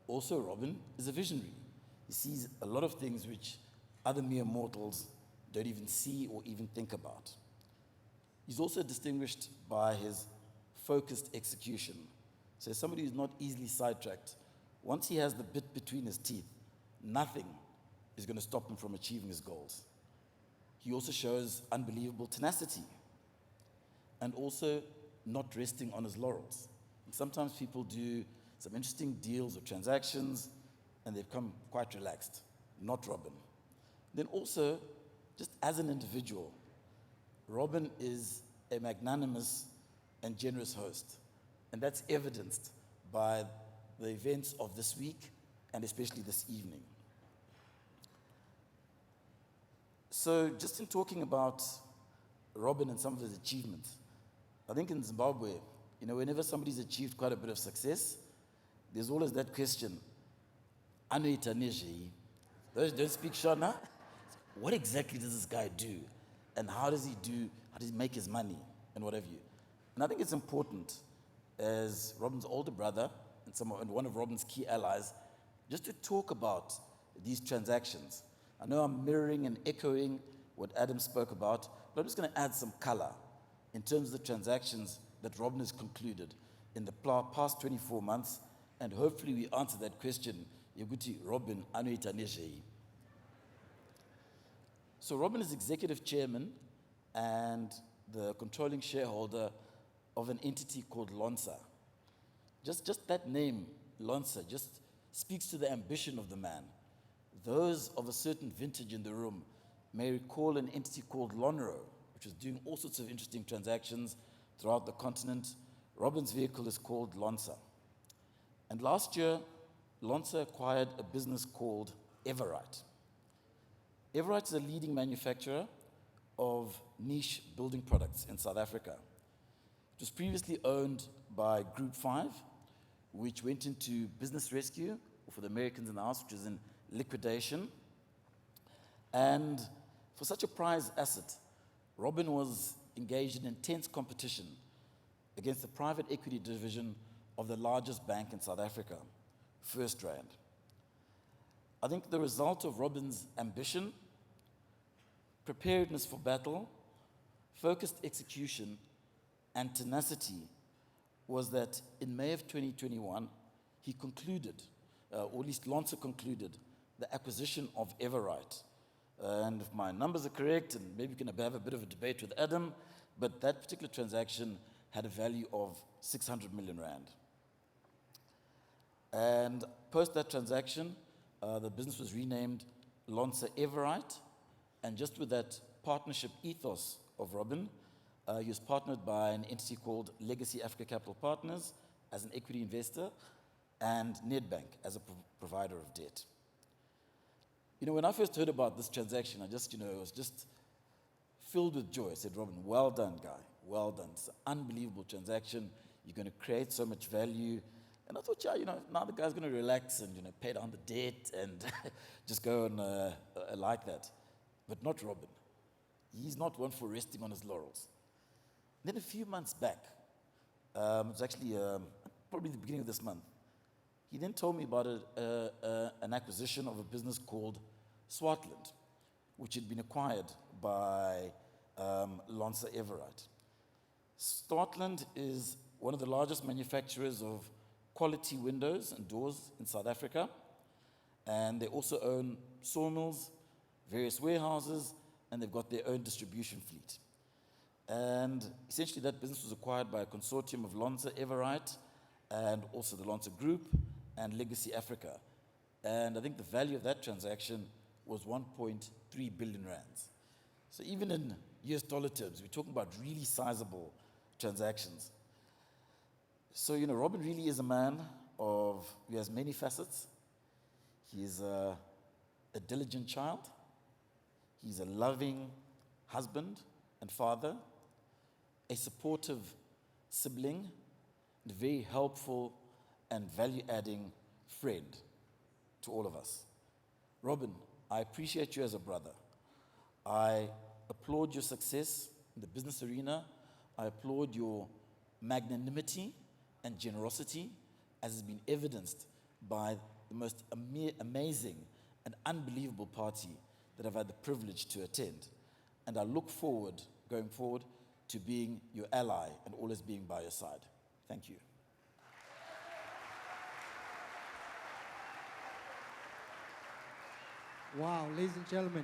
Also, Robin is a visionary. He sees a lot of things which other mere mortals don't even see or even think about. He's also distinguished by his focused execution. So, somebody who's not easily sidetracked. Once he has the bit between his teeth, nothing is going to stop him from achieving his goals. He also shows unbelievable tenacity and also not resting on his laurels. And sometimes people do some interesting deals or transactions and they become quite relaxed. Not Robin. Then also, just as an individual, Robin is a magnanimous and generous host. And that's evidenced by the events of this week and especially this evening. So just in talking about Robin and some of his achievements, I think in Zimbabwe, whenever somebody's achieved quite a bit of success, there's always that question, Anoita nezvei? Those don't speak Shona. What exactly does this guy do? And how does he make his money and what have you? And I think it's important as Robin's older brother and one of Robin's key allies, just to talk about these transactions. I know I'm mirroring and echoing what Adam spoke about, but I'm just going to add some color in terms of the transactions that Robin has concluded in the past 24 months, and hopefully we answer that question, Yoguti Robin Anoita nezvei. So Robin is executive chairman and the controlling shareholder of an entity called Lonsa. Just that name, Lonsa, just speaks to the ambition of the man. Those of a certain vintage in the room may recall an entity called Lonro, which was doing all sorts of interesting transactions throughout the continent. Robin's vehicle is called Lonsa. And last year, Lonsa acquired a business called Everite. Everite is a leading manufacturer of niche building products in South Africa. It was previously owned by Group 5, which went into business rescue, or for the Americans in the house, which is in liquidation. And for such a prized asset, Robin was engaged in intense competition against the private equity division of the largest bank in South Africa, First Rand. I think the result of Robin's ambition, preparedness for battle, focused execution, and tenacity was that in May of 2021, he concluded, or at least Lonsa concluded, the acquisition of Everite. And if my numbers are correct, and maybe we can have a bit of a debate with Adam, but that particular transaction had a value of 600 million rand. And post that transaction, the business was renamed Lonsa Everite, and just with that partnership ethos of Robin, he was partnered by an entity called Legacy Africa Capital Partners as an equity investor and Nedbank as a provider of debt. When I first heard about this transaction, I was just filled with joy. I said, Robin, well done, guy, well done. It's an unbelievable transaction. You're going to create so much value. And I thought, now the guy's going to relax and, pay down the debt and just go on like that. But not Robin. He's not one for resting on his laurels. Then a few months back, it was actually probably the beginning of this month, he then told me about an acquisition of a business called Swartland, which had been acquired by Lonsa Everite. Swartland is one of the largest manufacturers of quality windows and doors in South Africa, and they also own sawmills, various warehouses, and they've got their own distribution fleet. And essentially that business was acquired by a consortium of Lonsa Everite and also the Lonsa Group and Legacy Africa. And I think the value of that transaction was 1.3 billion rands. So even in US dollar terms, we're talking about really sizable transactions. So, Robin really is a man who has many facets. He's a diligent child. He's a loving husband and father, a supportive sibling, and a very helpful and value-adding friend to all of us. Robin, I appreciate you as a brother. I applaud your success in the business arena. I applaud your magnanimity and generosity as has been evidenced by the most amazing and unbelievable party that I've had the privilege to attend. And I look forward, going forward, to being your ally and always being by your side. Thank you. Wow, ladies and gentlemen.